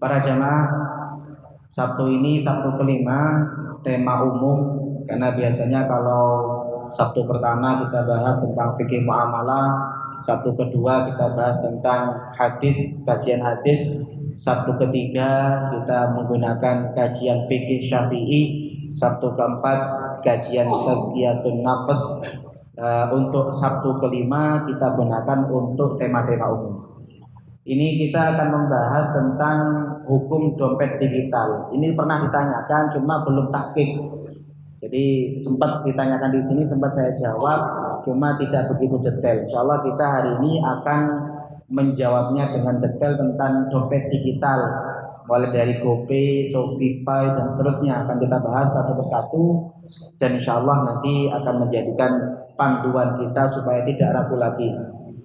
Para jamaah, Sabtu ini Sabtu kelima, tema umum, karena biasanya kalau Sabtu pertama kita bahas tentang fikih muamalah, Sabtu kedua kita bahas tentang hadis, kajian hadis, Sabtu ketiga kita menggunakan kajian fikih Syafi'i, Sabtu keempat kajian tazkiyatun nafs. Untuk Sabtu kelima kita gunakan untuk tema-tema umum. Ini kita akan membahas tentang hukum dompet digital. Ini pernah ditanyakan, cuma belum tahqiq. Jadi sempat ditanyakan di sini, sempat saya jawab, cuma tidak begitu detail. Insya Allah kita hari ini akan menjawabnya dengan detail tentang dompet digital, mulai dari GoPay, ShopeePay dan seterusnya akan kita bahas satu persatu. Dan insya Allah nanti akan menjadikan panduan kita supaya tidak ragu lagi.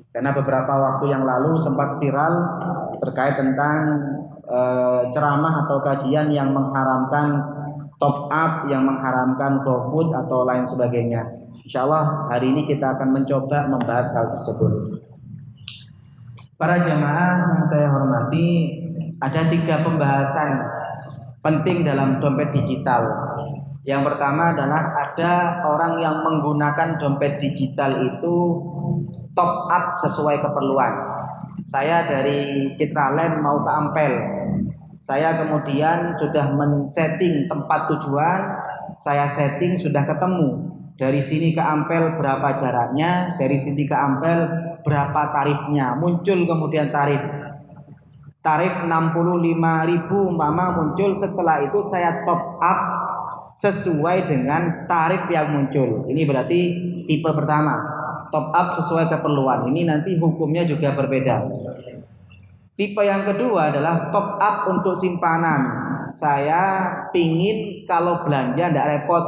Karena beberapa waktu yang lalu sempat viral terkait tentang ceramah atau kajian yang mengharamkan top up, yang mengharamkan GoFood atau lain sebagainya. Insya Allah hari ini kita akan mencoba membahas hal tersebut. Para jamaah yang saya hormati, ada 3 pembahasan penting dalam dompet digital. Yang pertama adalah ada orang yang menggunakan dompet digital itu top up sesuai keperluan. Saya dari Citraland mau ke Ampel. Saya kemudian sudah men-setting tempat tujuan, saya setting sudah ketemu. Dari sini ke Ampel berapa jaraknya, dari sini ke Ampel berapa tarifnya. Muncul kemudian tarif 65.000 umpama muncul, setelah itu saya top up sesuai dengan tarif yang muncul. Ini berarti tipe pertama, top up sesuai keperluan. Ini nanti hukumnya juga berbeda. Tipe yang kedua adalah top up untuk simpanan. Saya pingin kalau belanja tidak repot.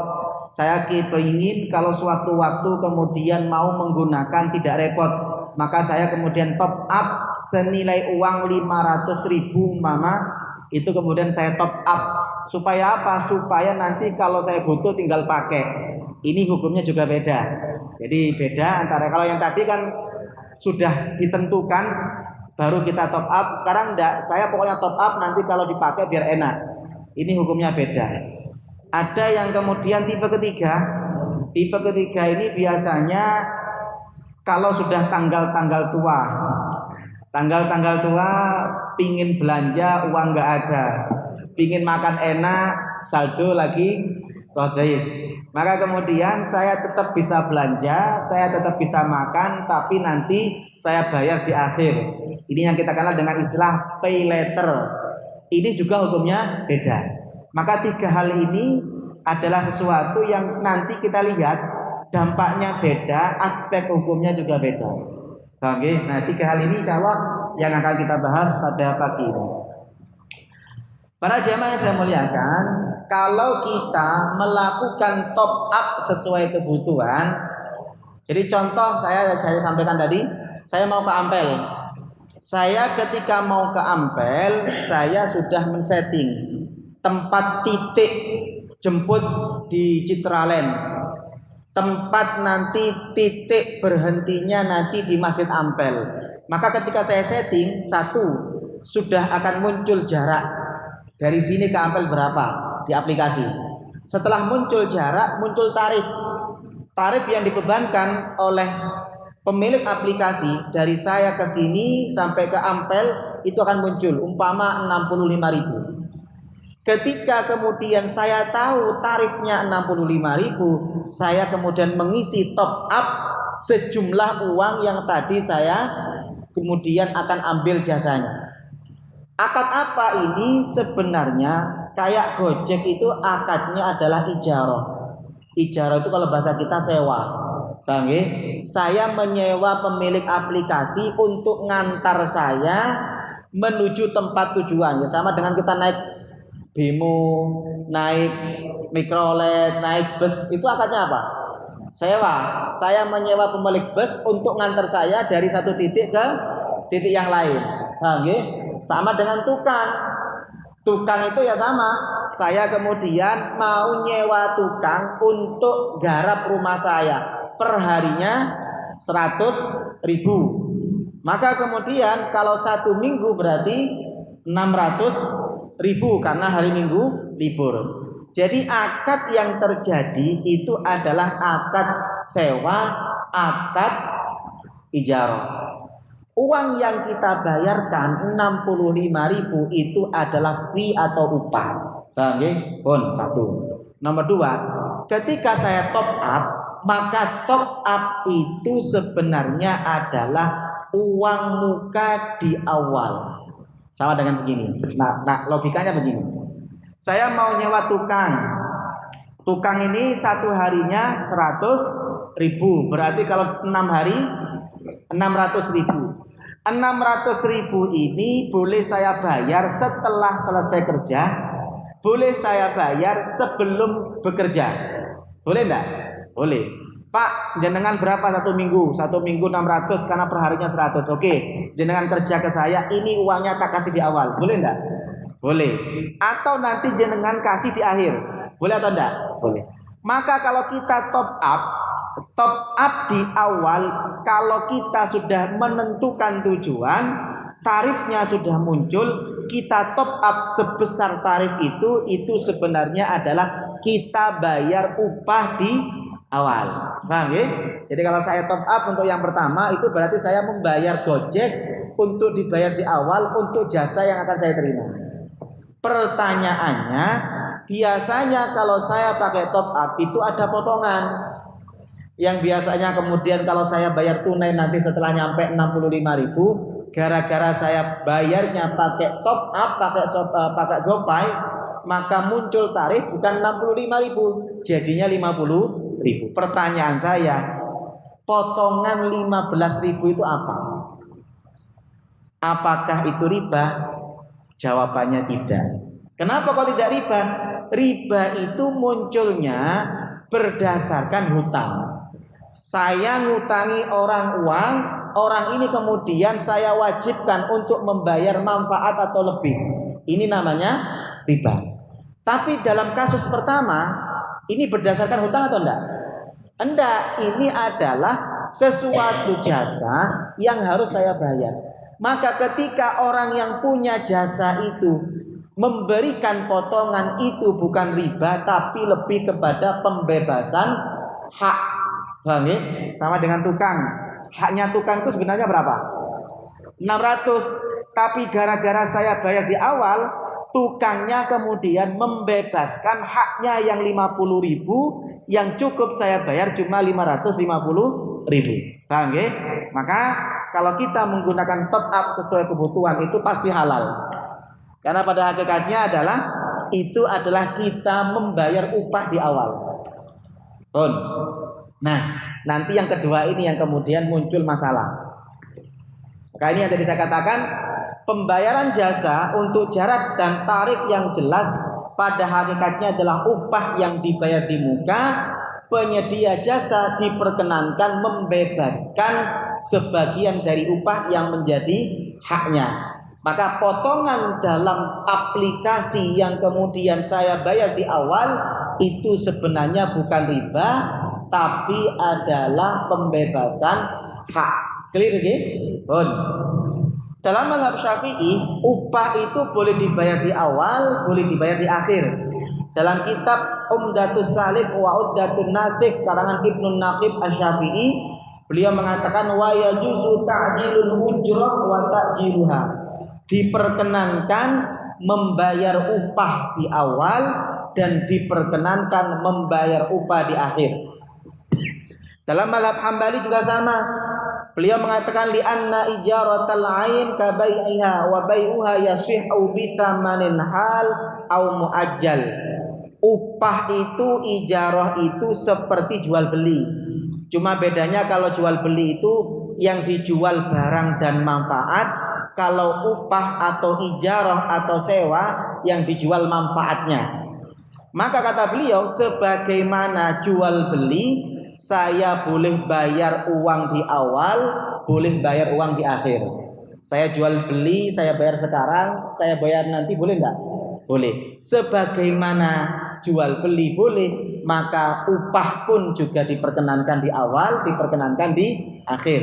Saya pingin kalau suatu waktu kemudian mau menggunakan tidak repot. Maka saya kemudian top up senilai uang 500.000 umpama. Itu kemudian saya top up. Supaya apa? Supaya nanti kalau saya butuh tinggal pakai. Ini hukumnya juga beda. Jadi beda antara kalau yang tadi kan sudah ditentukan baru kita top up. Sekarang enggak, saya pokoknya top up nanti kalau dipakai biar enak. Ini hukumnya beda. Ada yang kemudian tipe ketiga. Tipe ketiga ini biasanya kalau sudah tanggal-tanggal tua. Tanggal-tanggal tua pingin belanja uang enggak ada. Pingin makan enak, saldo lagi habis. Maka kemudian saya tetap bisa belanja, saya tetap bisa makan, tapi nanti saya bayar di akhir. Ini yang kita kenal dengan istilah pay later. Ini juga hukumnya beda. Maka 3 hal ini adalah sesuatu yang nanti kita lihat dampaknya beda, aspek hukumnya juga beda. Oke, nah 3 hal ini insya Allah yang akan kita bahas pada pagi ini. Para jemaah yang saya muliakan, kalau kita melakukan top up sesuai kebutuhan, jadi contoh saya sampaikan tadi, saya mau ke Ampel. Saya ketika mau ke Ampel, saya sudah men-setting tempat titik jemput di Citraland. Tempat nanti titik berhentinya nanti di Masjid Ampel. Maka ketika saya setting, satu, sudah akan muncul jarak. Dari sini ke Ampel berapa di aplikasi. Setelah muncul jarak, muncul tarif. Tarif yang dibebankan oleh pemilik aplikasi dari saya ke sini sampai ke Ampel itu akan muncul umpama 65.000. Ketika kemudian saya tahu tarifnya 65.000, saya kemudian mengisi top up sejumlah uang yang tadi saya kemudian akan ambil jasanya. Akad apa ini? Sebenarnya kayak Gojek itu akadnya adalah ijarah. Ijarah itu kalau bahasa kita sewa. Saya menyewa pemilik aplikasi untuk ngantar saya menuju tempat tujuan. Ya sama dengan kita naik Bemo, naik mikrolet, naik bus, itu akadnya apa? Sewa. Saya menyewa pemilik bus untuk ngantar saya dari satu titik ke titik yang lain. Sama dengan tukang. Tukang itu ya sama. Saya kemudian mau nyewa tukang untuk garap rumah saya. Per harinya 100.000. Maka kemudian kalau 1 minggu berarti 600.000 karena hari Minggu libur. Jadi akad yang terjadi itu adalah akad sewa, akad ijarah. Uang yang kita bayarkan 65.000 itu adalah fee atau upah. Paham ya? Satu. Nomor dua, ketika saya top up, maka top up itu sebenarnya adalah uang muka di awal. Sama dengan begini. Nah, logikanya begini. Saya mau nyewa tukang. Tukang ini satu harinya 100.000. Berarti kalau 6 hari 600.000. 600.000 ini boleh saya bayar setelah selesai kerja, boleh saya bayar sebelum bekerja. Boleh enggak? Boleh. Pak, jenengan berapa satu minggu? Satu minggu 600 karena perharinya 100. Oke, jenengan kerja ke saya, ini uangnya tak kasih di awal. Boleh enggak? Boleh. Atau nanti jenengan kasih di akhir. Boleh atau enggak? Boleh. Maka kalau kita top up di awal, kalau kita sudah menentukan tujuan, tarifnya sudah muncul, kita top up sebesar tarif itu sebenarnya adalah kita bayar upah di awal. Paham ya? Jadi kalau saya top up untuk yang pertama itu berarti saya membayar Gojek untuk dibayar di awal untuk jasa yang akan saya terima. Pertanyaannya, biasanya kalau saya pakai top up itu ada potongan. Yang biasanya kemudian kalau saya bayar tunai nanti setelah nyampe 65.000, gara-gara saya bayarnya pakai top up, pakai GoPay, maka muncul tarif bukan 65.000, jadinya 50.000. Pertanyaan saya, potongan 15.000 itu apa? Apakah itu riba? Jawabannya tidak. Kenapa kok tidak riba? Riba itu munculnya berdasarkan hutang. Saya ngutangi orang uang, orang ini kemudian saya wajibkan untuk membayar manfaat atau lebih. Ini namanya riba. Tapi dalam kasus pertama, ini berdasarkan hutang atau enggak? Enggak, ini adalah sesuatu jasa yang harus saya bayar. Maka ketika orang yang punya jasa itu memberikan potongan, itu bukan riba, tapi lebih kepada pembebasan hak. Paham ya? Sama dengan tukang. Haknya tukang itu sebenarnya berapa? 600. Tapi gara-gara saya bayar di awal, tukangnya kemudian membebaskan haknya yang 50.000, yang cukup saya bayar cuma 550.000. Paham ya? Maka kalau kita menggunakan top up sesuai kebutuhan itu pasti halal. Karena pada hakikatnya itu adalah kita membayar upah di awal. Nah, nanti yang kedua ini yang kemudian muncul masalah. Maka ini yang tadi saya katakan, pembayaran jasa untuk jarak dan tarif yang jelas pada hakikatnya adalah upah yang dibayar di muka. Penyedia jasa diperkenankan membebaskan sebagian dari upah yang menjadi haknya. Maka potongan dalam aplikasi yang kemudian saya bayar di awal itu sebenarnya bukan riba, tapi adalah pembebasan hak. Clear ya? Dalam mazhab Syafi'i, upah itu boleh dibayar di awal, boleh dibayar di akhir. Dalam kitab Umdatus Salik wa Uddatun Nasikh karangan Ibnu Naqib Asy-Syafi'i, beliau mengatakan wa yajuzu ta'jilul ujrah wa ta'jiluha. Diperkenankan membayar upah di awal dan diperkenankan membayar upah di akhir. Dalam mazhab Hambali juga sama. Beliau mengatakan li anna ijaratal ain ka bai'iha wa bai'uha yasihhu bi tsamanin hal au muajjal. Upah itu, ijarah itu seperti jual beli. Cuma bedanya kalau jual beli itu yang dijual barang dan manfaat, kalau upah atau ijarah atau sewa yang dijual manfaatnya. Maka kata beliau, sebagaimana jual beli, saya boleh bayar uang di awal, boleh bayar uang di akhir. Saya jual beli, saya bayar sekarang, saya bayar nanti, boleh enggak? Boleh. Sebagaimana jual beli boleh, maka upah pun juga diperkenankan di awal, diperkenankan di akhir.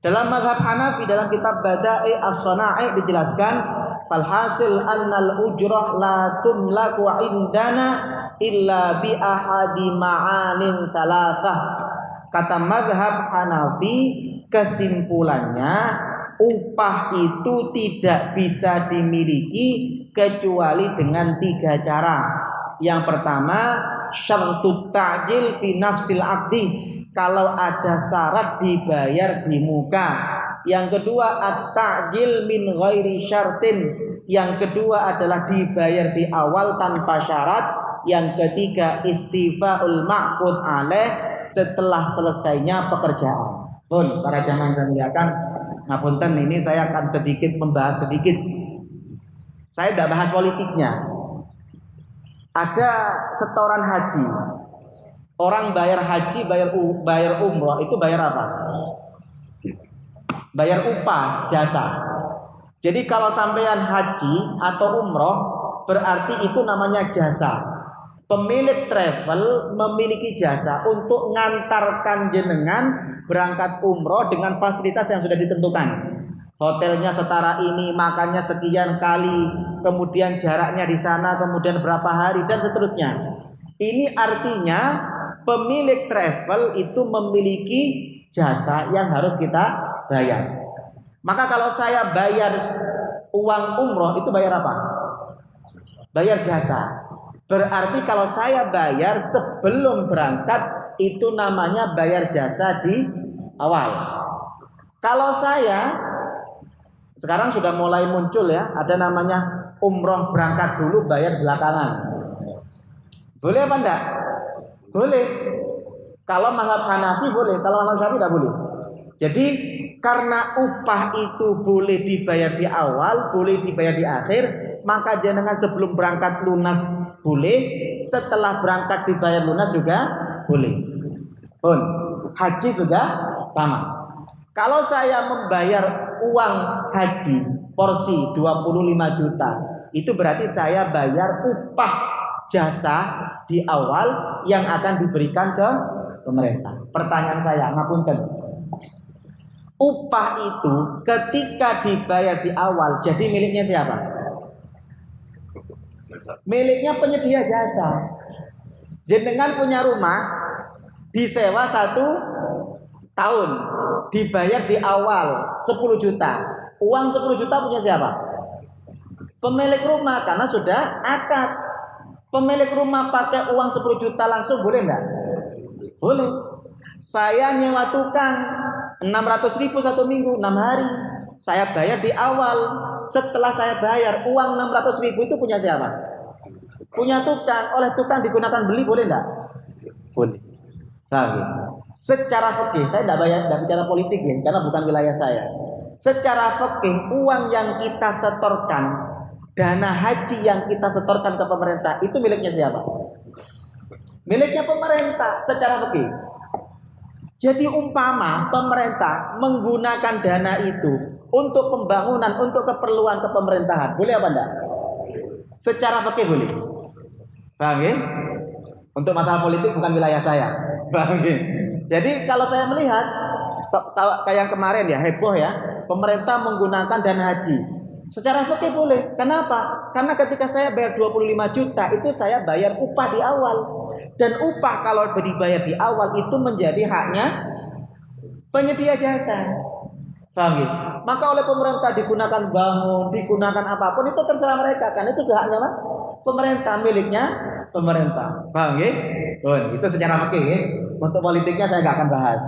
Dalam mazhab Hanafi, dalam kitab Bada'i As-Sana'i dijelaskan falhasil annal ujrah la tumlaku indana illa bi ahadi ma'anin talatah. Kata mazhab Hanafi, kesimpulannya upah itu tidak bisa dimiliki kecuali dengan 3 cara. Yang pertama, syartut ta'jil fi nafsil aqdi, kalau ada syarat dibayar di muka. Yang kedua, at-ta'jil min ghairi syartin, yang kedua adalah dibayar di awal tanpa syarat. Yang ketiga, istifa'ul ma'qud alaih, setelah selesainya pekerjaan. Pun para jamaah yang saya muliakan, ngapunten, ini saya akan sedikit membahas sedikit. Saya tidak bahas politiknya. Ada setoran haji. Orang bayar haji, bayar umroh, itu bayar apa? Bayar upah jasa. Jadi kalau sampean haji atau umroh, berarti itu namanya jasa. Pemilik travel memiliki jasa untuk ngantarkan jenengan berangkat umroh dengan fasilitas yang sudah ditentukan. Hotelnya setara ini, makannya sekian kali, kemudian jaraknya di sana, kemudian berapa hari, dan seterusnya. Ini artinya pemilik travel itu memiliki jasa yang harus kita bayar. Maka kalau saya bayar uang umroh, itu bayar apa? Bayar jasa. Berarti kalau saya bayar sebelum berangkat, itu namanya bayar jasa di awal. Kalau saya, sekarang sudah mulai muncul ya, ada namanya umroh berangkat dulu, bayar belakangan. Boleh apa enggak? Boleh. Kalau mazhab Hanafi boleh, kalau mazhab Syafi'i tidak boleh. Jadi karena upah itu boleh dibayar di awal, boleh dibayar di akhir, maka jenengan sebelum berangkat lunas boleh, setelah berangkat dibayar lunas juga boleh. Pun haji juga sama. Kalau saya membayar uang haji porsi 25 juta, itu berarti saya bayar upah jasa di awal yang akan diberikan ke pemerintah. Pertanyaan saya, ngapunten, upah itu ketika dibayar di awal jadi miliknya siapa? Miliknya penyedia jasa. Jenengan punya rumah disewa 1 tahun, dibayar di awal 10 juta. Uang 10 juta punya siapa? Pemilik rumah, karena sudah akad. Pemilik rumah pakai uang 10 juta langsung boleh enggak? Boleh. Saya nyewa tukang 600.000 1 minggu, 6 hari. Saya bayar di awal. Setelah saya bayar, uang 600.000 itu punya siapa? Punya tukang. Oleh tukang digunakan beli, boleh enggak? Boleh. Secara fikih, saya tidak bicara politik ya, karena bukan wilayah saya. Secara fikih, uang yang kita setorkan, dana haji yang kita setorkan ke pemerintah, itu miliknya siapa? Miliknya pemerintah secara fikih. Jadi umpama pemerintah menggunakan dana itu untuk pembangunan, untuk keperluan kepemerintahan, boleh apa enggak? Secara fikih boleh. Paham ya? Untuk masalah politik bukan wilayah saya. Paham ya? Jadi kalau saya melihat kayak yang kemarin ya, heboh ya, pemerintah menggunakan dana haji. Secara fikih boleh. Kenapa? Karena ketika saya bayar 25 juta, itu saya bayar upah di awal. Dan upah kalau dibayar di awal itu menjadi haknya penyedia jasa. Paham ya? Maka oleh pemerintah digunakan bangun, digunakan apapun, itu terserah mereka, karena itu haknya pemerintah, miliknya pemerintah. Paham ya? Itu secara fikih ya. Untuk politiknya saya nggak akan bahas.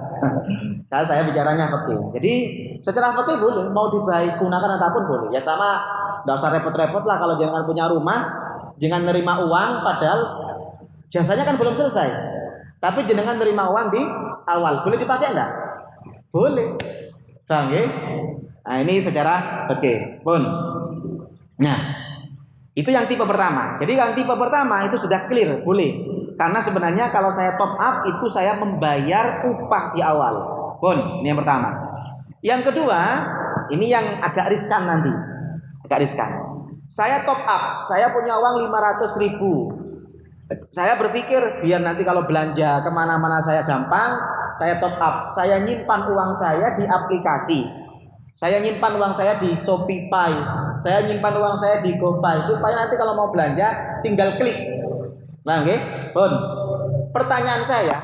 Kalau saya bicaranya fikih. Jadi secara fikih boleh, mau digunakan apapun boleh. Ya sama, nggak usah repot-repot lah kalau jangan punya rumah, jangan nerima uang padahal jasanya kan belum selesai. Tapi jenengan nerima uang di awal, boleh dipakai enggak? Boleh. Paham ya? Nah, ini secara fikih pun. Nah, itu yang tipe pertama. Jadi yang tipe pertama itu sudah clear, boleh. Karena sebenarnya kalau saya top up itu saya membayar upah di awal. Pun, ini yang pertama. Yang kedua, ini yang agak riskan nanti. Agak riskan. Saya top up, saya punya uang 500.000. Saya berpikir biar nanti kalau belanja kemana-mana saya gampang, saya top up. Saya nyimpan uang saya di aplikasi. Saya nyimpan uang saya di Shopee Pay, Saya nyimpan uang saya di GoPay supaya nanti kalau mau belanja tinggal klik. Nah, nggih. Pun. Pertanyaan saya,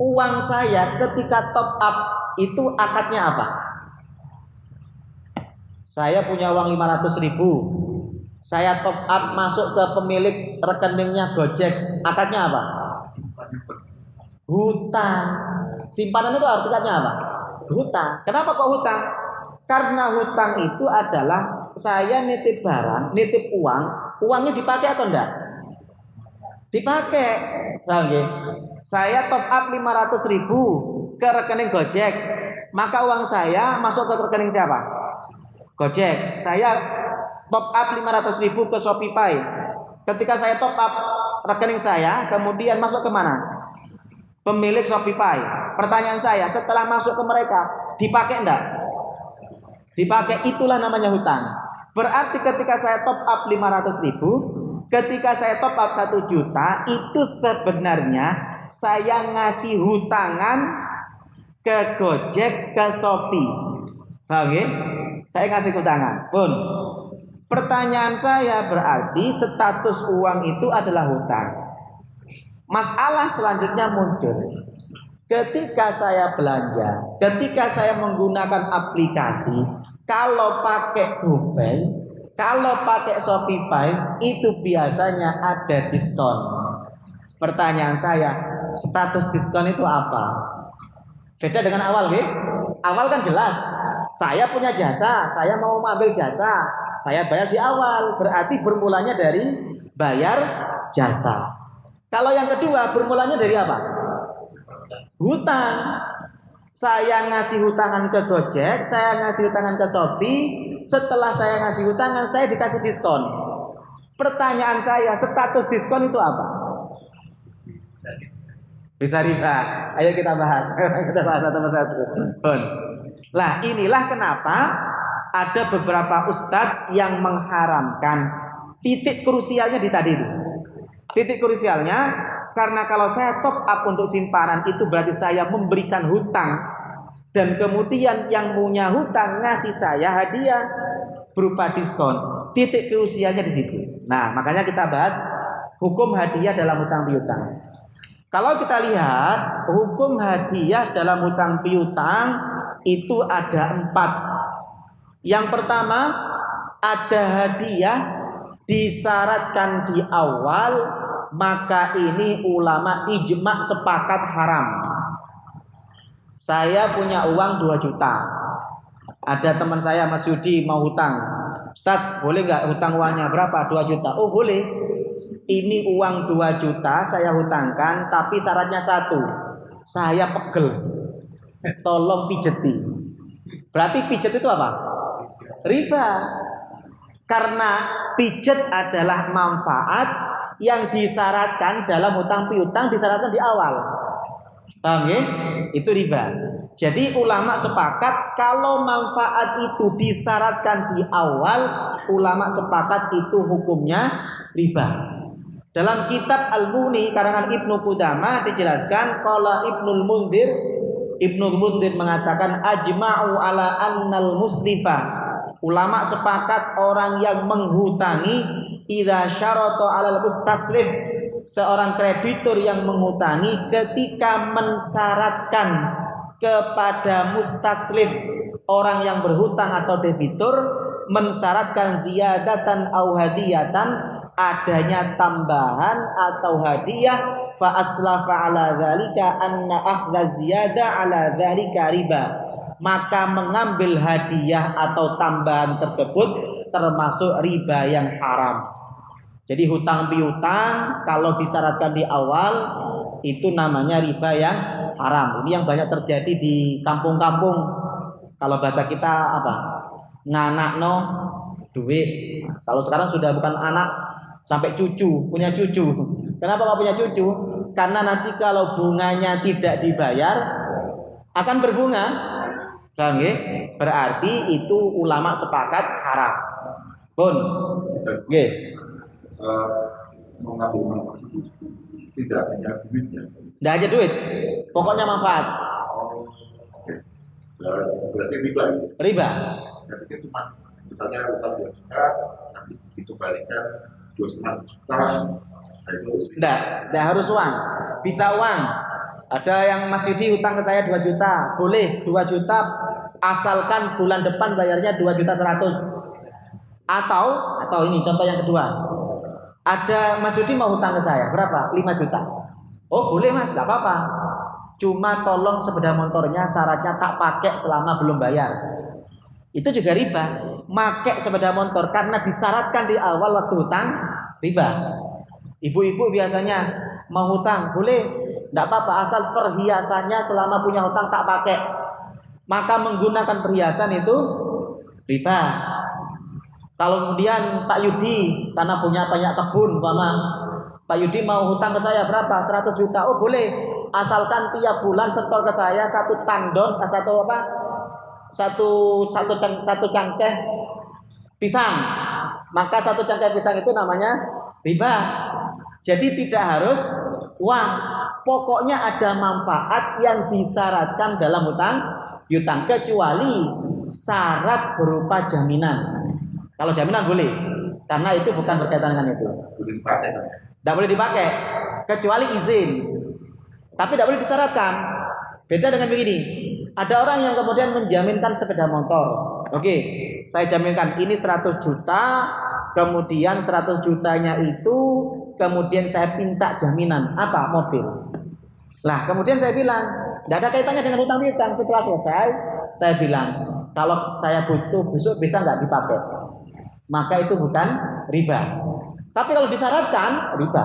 uang saya ketika top up itu akadnya apa? Saya punya uang 500.000. Saya top up masuk ke pemilik rekeningnya Gojek. Akadnya apa? Hutang. Simpanan itu artinya apa? Hutang. Kenapa kok hutang? Karena hutang itu adalah saya nitip barang, nitip uang, uangnya dipakai atau enggak? Dipakai. Nah, saya top up 500.000 ke rekening Gojek, maka uang saya masuk ke rekening siapa? Gojek. Saya top up 500.000 ke Shopee. Ketika saya top up rekening saya, kemudian masuk ke mana? Pemilik Shopee. Pertanyaan saya, setelah masuk ke mereka, dipakai enggak? Dipakai, itulah namanya hutang. Berarti ketika saya top up 500.000, ketika saya top up 1 juta, itu sebenarnya saya ngasih hutangan ke Gojek, ke Shopee. Paham ya? Saya ngasih hutangan. Pun. Pertanyaan saya berarti status uang itu adalah hutang. Masalah selanjutnya muncul. Ketika saya belanja, ketika saya menggunakan aplikasi, kalau pakai GoPay, kalau pakai Shopee itu biasanya ada diskon. Pertanyaan saya, status diskon itu apa? Beda dengan awal, gitu. Awal kan jelas, saya punya jasa, saya mau ambil jasa, saya bayar di awal, berarti bermulanya dari bayar jasa. Kalau yang kedua, bermulanya dari apa? Hutang. Saya ngasih hutangan ke Gojek, saya ngasih hutangan ke Shopee. Setelah saya ngasih hutangan, saya dikasih diskon. Pertanyaan saya, status diskon itu apa? Bisa riba. Ayo kita bahas. Kita bahas satu persatu. Lah, inilah kenapa ada beberapa ustadz yang mengharamkan. Titik krusialnya di tadi itu. Titik krusialnya, karena kalau saya top up untuk simpanan itu berarti saya memberikan hutang, dan kemudian yang punya hutang ngasih saya hadiah berupa diskon. Titik krusialnya di situ. Nah, makanya kita bahas hukum hadiah dalam hutang piutang. Kalau kita lihat hukum hadiah dalam hutang piutang itu ada 4. Yang pertama, ada hadiah disyaratkan di awal, maka ini ulama ijma sepakat haram. Saya punya uang 2 juta. Ada teman saya Mas Yudi mau hutang. Ustaz, boleh nggak hutang uangnya berapa? 2 juta. Oh boleh. Ini uang 2 juta saya hutangkan, tapi syaratnya 1. Saya pegel. Tolong pijeti. Berarti pijet itu apa? Riba. Karena pijet adalah manfaat yang disyaratkan dalam hutang piutang, disyaratkan di awal. Paham ya? Itu riba. Jadi ulama sepakat kalau manfaat itu disyaratkan di awal, ulama sepakat itu hukumnya riba. Dalam kitab Al-Mughni karangan Ibnu Qudamah dijelaskan, qala Ibnul Munzir mengatakan ajma'u ala annal musrifa. Ulama sepakat orang yang menghutangi idza syarata 'alal mustasrif, seorang kreditur yang menghutangi ketika mensyaratkan kepada mustasrif, orang yang berhutang atau debitur, mensyaratkan ziyadatan au hadiyatan, adanya tambahan atau hadiah, fa aslafa 'ala dzalika anna akhdha ziyada 'ala dzalika riba, maka mengambil hadiah atau tambahan tersebut termasuk riba yang haram. Jadi hutang piutang kalau disyaratkan di awal itu namanya riba yang haram. Ini yang banyak terjadi di kampung-kampung. Kalau bahasa kita apa? Nganakno duit. Kalau sekarang sudah bukan anak, sampai cucu, punya cucu. Kenapa kok punya cucu? Karena nanti kalau bunganya tidak dibayar akan berbunga. Paham ya? Berarti itu ulama sepakat haram. Pun. Nggih. Mengambil manfaat itu tidak hanya duitnya. Tidak hanya duit. Pokoknya manfaat. Oh, oke. Berarti riba. Riba. Saya pikir cuma Misalnya utang 2 juta, nanti dikembalikan 2,5 juta. Nah, itu Enggak harus uang. Bisa uang. Ada yang Mas Yudi utang ke saya 2 juta, boleh 2 juta asalkan bulan depan bayarnya 2.100.000. Atau ini contoh yang kedua. Ada Mas Yudi mau hutang ke saya, berapa? 5 juta. Oh boleh Mas, enggak apa-apa. Cuma tolong sepeda motornya syaratnya tak pakai selama belum bayar. Itu juga riba. Pakai sepeda motor karena disyaratkan di awal waktu hutang, riba. Ibu-ibu biasanya mau hutang, boleh, enggak apa-apa asal perhiasannya selama punya hutang tak pakai. Maka menggunakan perhiasan itu riba. Kalau kemudian Pak Yudi karena punya banyak kebun, Pak Yudi mau hutang ke saya berapa? 100 juta. Oh boleh, asalkan tiap bulan setor ke saya satu cangkeh pisang. Maka satu cangkeh pisang itu namanya riba. Jadi tidak harus uang. Pokoknya ada manfaat yang disyaratkan dalam hutang kecuali syarat berupa jaminan. Kalau jaminan boleh, karena itu bukan berkaitan dengan itu. boleh dipakai. Tidak boleh dipakai, kecuali izin. Tapi tidak boleh disyaratkan. Beda dengan begini. Ada orang yang kemudian menjaminkan sepeda motor. Oke, saya jaminkan ini 100 juta, kemudian 100 jutanya itu, kemudian saya minta jaminan. Apa? Mobil. Lah, kemudian saya bilang, tidak ada kaitannya dengan hutang piutang. Setelah selesai, saya bilang, kalau saya butuh besok bisa nggak dipakai? Maka itu bukan riba. Tapi kalau disyaratkan, riba.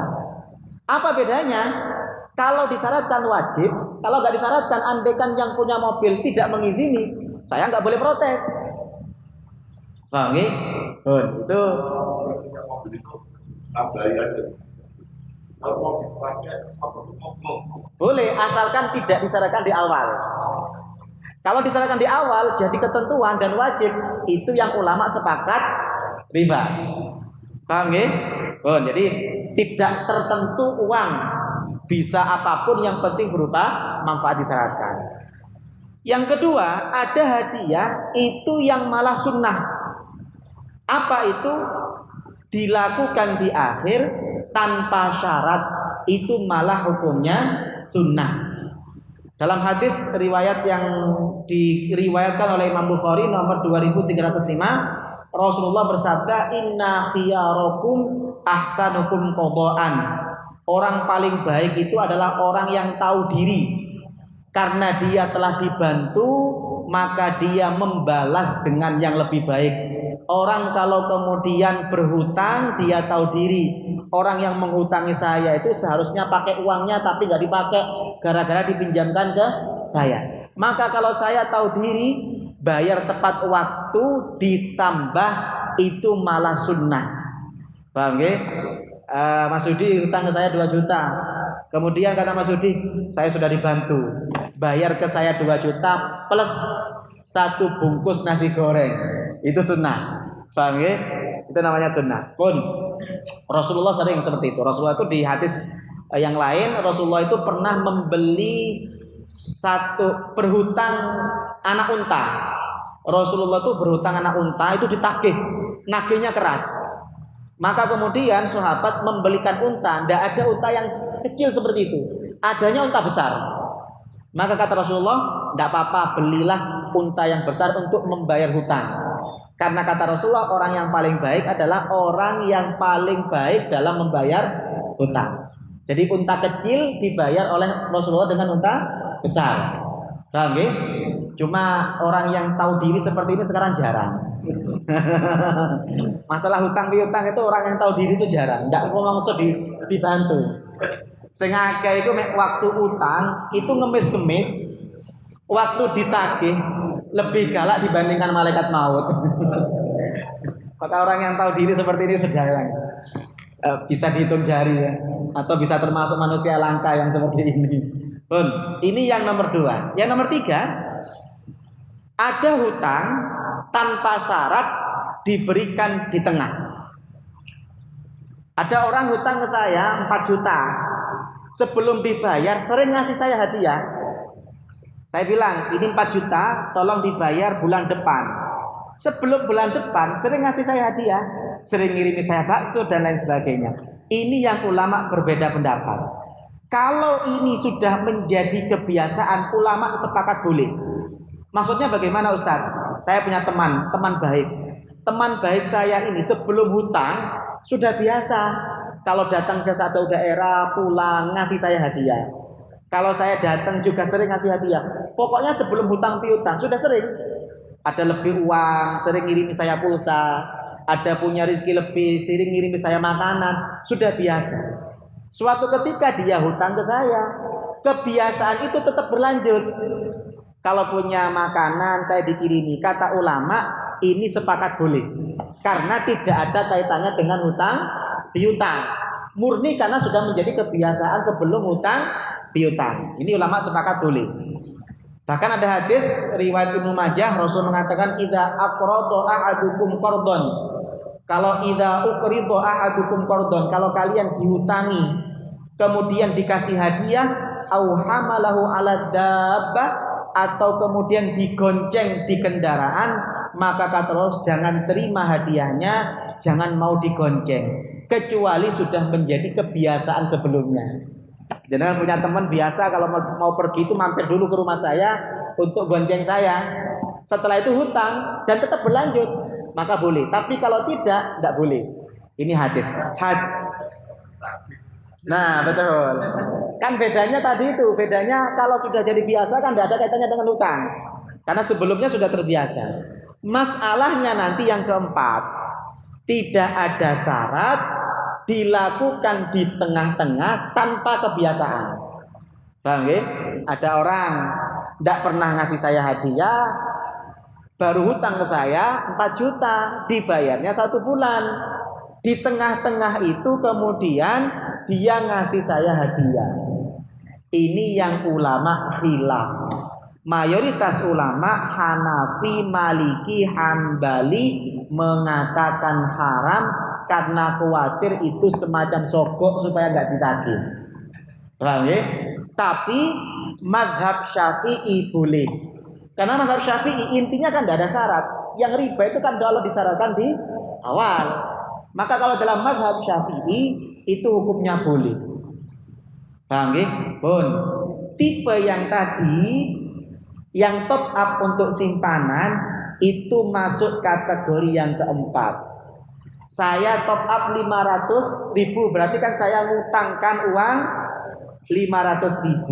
Apa bedanya? Kalau disyaratkan wajib, kalau nggak disyaratkan, andaikan yang punya mobil tidak mengizini, saya nggak boleh protes. Paham ya? Itu Kalau punya mobil itu tambahin aja. Kalau mau dipakai, apa itu mogok? boleh, asalkan tidak disyaratkan di awal. Kalau disyaratkan di awal, jadi ketentuan dan wajib, itu yang ulama sepakat riba. Paham ya? Jadi tidak tertentu uang, bisa apapun yang penting berupa manfaat disyaratkan. Yang kedua, ada hadiah itu yang malah sunnah. Apa itu? Dilakukan di akhir tanpa syarat, itu malah hukumnya sunnah. Dalam hadis riwayat yang diriwayatkan oleh Imam Bukhari nomor 2305, Rasulullah bersabda, inna khiyarakum ahsanukum qadaan. Orang paling baik itu adalah orang yang tahu diri. Karena dia telah dibantu, maka dia membalas dengan yang lebih baik. Orang kalau kemudian berhutang, dia tahu diri. Orang yang menghutangi saya itu seharusnya pakai uangnya, tapi nggak dipakai, gara-gara dipinjamkan ke saya. Maka kalau saya tahu diri, bayar tepat waktu, ditambah itu malah sunnah. Paham ya? Mas Yudi hutang ke saya 2 juta. Kemudian kata Mas Yudi, saya sudah dibantu, bayar ke saya 2 juta plus 1 bungkus nasi goreng. Itu sunnah. Paham ya? Itu namanya sunnah. Pun Rasulullah sering seperti itu. Rasulullah itu di hadis yang lain, Rasulullah itu pernah membeli berhutang anak unta. Rasulullah itu berhutang anak unta, itu ditagih, nagihnya keras. Maka kemudian sahabat membelikan unta. Tidak ada unta yang kecil seperti itu, adanya unta besar. Maka kata Rasulullah, tidak apa-apa, belilah unta yang besar untuk membayar hutang. Karena kata Rasulullah, orang yang paling baik adalah orang yang paling baik dalam membayar hutang. Jadi unta kecil dibayar oleh Rasulullah dengan unta besar. Paham ya? Cuma orang yang tahu diri seperti ini sekarang jarang. Masalah hutang piutang itu orang yang tahu diri itu jarang. Enggak langsung dibantu. Sing akeh iku mek waktu utang itu ngemis-ngemis, waktu ditagih lebih galak dibandingkan malaikat maut. Maka orang yang tahu diri seperti ini sudah bisa dihitung jari ya, atau bisa termasuk manusia langka yang seperti ini. Ini yang nomor 2. Yang nomor 3, ada hutang tanpa syarat diberikan di tengah. Ada orang hutang ke saya 4 juta. Sebelum dibayar sering ngasih saya hadiah. Saya bilang, ini 4 juta tolong dibayar bulan depan. sebelum bulan depan sering ngasih saya hadiah, sering ngirimi saya bakso dan lain sebagainya. Ini yang ulama berbeda pendapat. Kalau ini sudah menjadi kebiasaan, ulama sepakat boleh. Maksudnya bagaimana Ustaz? Saya punya teman baik. Teman baik saya ini sebelum hutang sudah biasa. Kalau datang ke satu daerah pulang ngasih saya hadiah. Kalau saya datang juga sering ngasih hadiah. Pokoknya sebelum hutang piutang sudah sering. Ada lebih uang, sering ngirimi saya pulsa. Ada punya rezeki lebih, sering ngirimi saya makanan. Sudah biasa. Suatu ketika dia hutang ke saya. Kebiasaan itu tetap berlanjut. Kalau punya makanan saya dikirimi. Kata ulama ini sepakat boleh. Karena tidak ada kaitannya dengan hutang piutang. Murni karena sudah menjadi kebiasaan sebelum hutang piutang. Ini ulama sepakat boleh. Bahkan ada hadis riwayat Ibnu Majah, Rasul mengatakan idza aqrada ahadukum qardon. Kalau idza uqrida ahadukum qardon, kalau kalian dihutangi kemudian dikasih hadiah au hamalahu ala dabbah atau kemudian digonceng di kendaraan, maka kata Rasul jangan terima hadiahnya, jangan mau digonceng kecuali sudah menjadi kebiasaan sebelumnya. Jangan punya teman biasa kalau mau pergi itu mampir dulu ke rumah saya untuk gonceng saya. Setelah itu hutang dan tetap berlanjut, maka boleh. Tapi kalau tidak boleh. Ini hadis. Nah, betul. Kan bedanya tadi itu, bedanya kalau sudah jadi biasa kan tidak ada kaitannya dengan hutang. Karena sebelumnya sudah terbiasa. Masalahnya nanti yang keempat, tidak ada syarat dilakukan di tengah-tengah tanpa kebiasaan. Paham ya? Ada orang tidak pernah ngasih saya hadiah, baru hutang ke saya 4 juta, dibayarnya 1 bulan. Di tengah-tengah itu kemudian dia ngasih saya hadiah. Ini yang ulama khilaf. Mayoritas ulama Hanafi, Maliki, Hambali mengatakan haram karena khawatir itu semacam sogok supaya nggak ditagih. Paham ya? Tapi mazhab Syafi'i boleh. Karena mazhab Syafi'i intinya kan tidak ada syarat. Yang riba itu kan kalau disyaratkan di awal. Maka kalau dalam mazhab Syafi'i itu hukumnya boleh. Paham ya? Bon. Tipe yang tadi yang top up untuk simpanan itu masuk kategori yang keempat. Saya top up 500.000, berarti kan saya ngutangkan uang 500.000.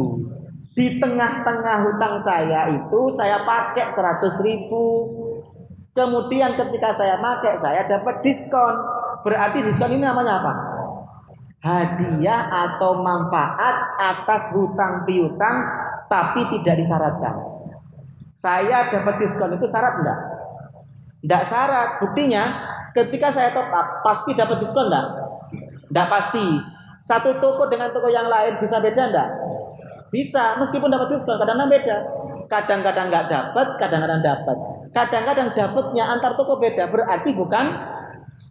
Di tengah-tengah hutang saya itu saya pakai 100.000. Kemudian ketika saya pakai saya dapat diskon. Berarti diskon ini namanya apa? Hadiah atau manfaat atas hutang piutang tapi tidak disyaratkan. Saya dapat diskon itu syarat enggak? Enggak syarat. Buktinya ketika saya top up pasti dapat diskon enggak? Enggak pasti. Satu toko dengan toko yang lain bisa beda enggak? Bisa, meskipun dapat diskon kadang-kadang beda. Kadang-kadang enggak dapat, kadang-kadang dapat. Kadang-kadang dapatnya antar toko beda, berarti bukan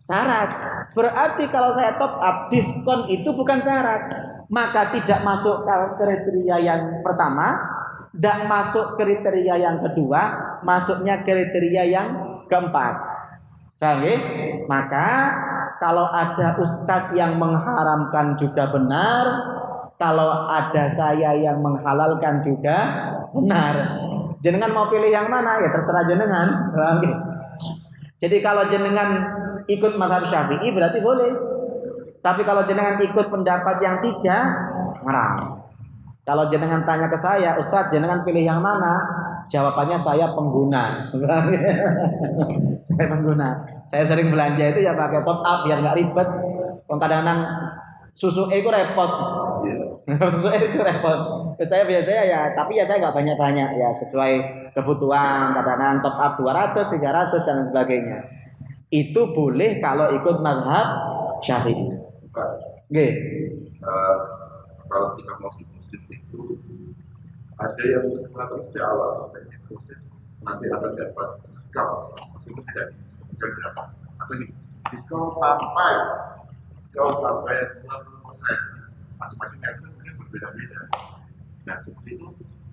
syarat. Berarti kalau saya top up diskon itu bukan syarat. Maka tidak masuk kriteria yang pertama, tidak masuk kriteria yang kedua, masuknya kriteria yang keempat. Paham ya? Maka kalau ada ustadz yang mengharamkan juga benar, kalau ada saya yang menghalalkan juga benar. Jenengan mau pilih yang mana? Ya terserah jenengan. Paham ya? Jadi kalau jenengan ikut mazhab Syafi'i berarti boleh. Tapi kalau jenengan ikut pendapat yang 3, haram. Kalau jenengan tanya ke saya, Ustadz jenengan pilih yang mana? Jawabannya saya pengguna. Saya pengguna. Saya sering belanja itu ya pakai top up biar nggak ribet. Kadang-kadang susu itu repot. Susu itu repot. Saya biasanya ya, tapi ya saya nggak banyak-banyak ya sesuai kebutuhan. Kadang-kadang top up 200, 300 dan sebagainya. Itu boleh kalau ikut mazhab Syafi'i. Oke. Kalau kita mau di musim itu ada yang mengatakan sejak awal nanti akan dapat diskon meskipun tidak disebutkan berapa atau ini diskon sampai 20%, masing-masing merchant mungkin berbeda-beda. Nah seperti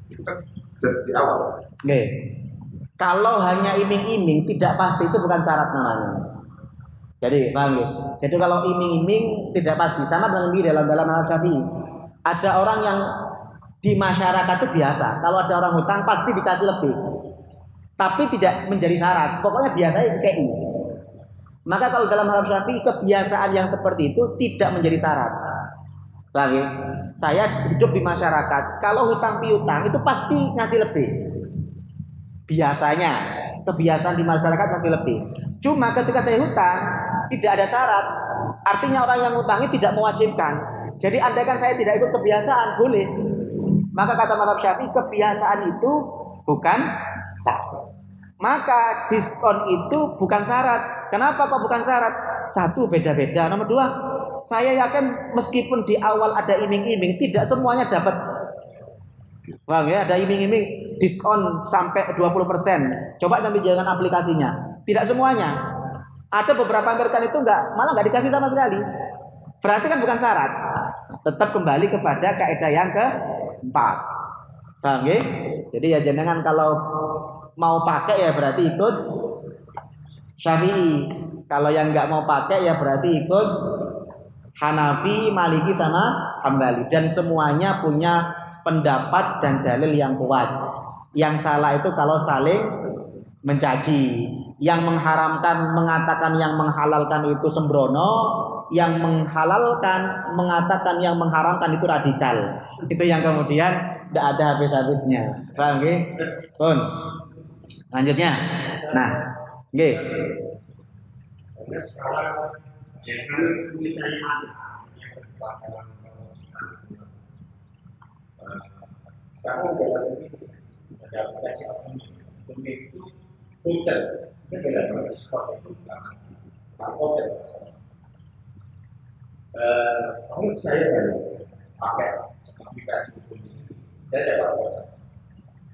itu kan dari awal. Oke. Kalau hanya iming-iming tidak pasti itu bukan syarat namanya. Jadi paham ya? Jadi kalau iming-iming tidak pasti sama dengan di dalam mazhab Syafi'i. Ada orang yang di masyarakat itu biasa. Kalau ada orang hutang pasti dikasih lebih. Tapi tidak menjadi syarat. Pokoknya biasanya KI. Maka kalau dalam mazhab Syafi'i kebiasaan yang seperti itu tidak menjadi syarat. Paham ya? Saya hidup di masyarakat. Kalau hutang piutang itu pasti ngasih lebih. Biasanya kebiasaan di masyarakat masih lebih. Cuma ketika saya hutang tidak ada syarat. Artinya orang yang hutangi tidak mewajibkan. Jadi andaikan saya tidak ikut kebiasaan boleh. Maka kata mazhab Syafi'i kebiasaan itu bukan syarat. Maka diskon itu bukan syarat. Kenapa kok bukan syarat? Satu, beda-beda. Nomor dua, saya yakin meskipun di awal ada iming-iming tidak semuanya dapat. Paham ya? Ada iming-iming diskon sampai 20%. Coba nanti jangan aplikasinya. Tidak semuanya. Ada beberapa merchant itu malah nggak dikasih sama sekali. Berarti kan bukan syarat. Tetap kembali kepada kaidah yang keempat. Paham ya? Jadi ya jangan kalau mau pakai ya berarti ikut Syafi'i. Kalau yang nggak mau pakai ya berarti ikut Hanafi, Maliki sama Hambali. Dan semuanya punya pendapat dan dalil yang kuat. Yang salah itu kalau saling mencaci. Yang mengharamkan mengatakan yang menghalalkan itu sembrono, yang menghalalkan mengatakan yang mengharamkan itu radikal. Itu yang kemudian tidak ada habis-habisnya. Paham nggih? Pun. Lanjutnya. Nah, nggih. Sekarang ya kan misalnya yang berkaitan sekarang ada aplikasi itu hujan itu tidak berdiskon itu atau tidak kamu saya baru pakai aplikasi ini saya dapat voucher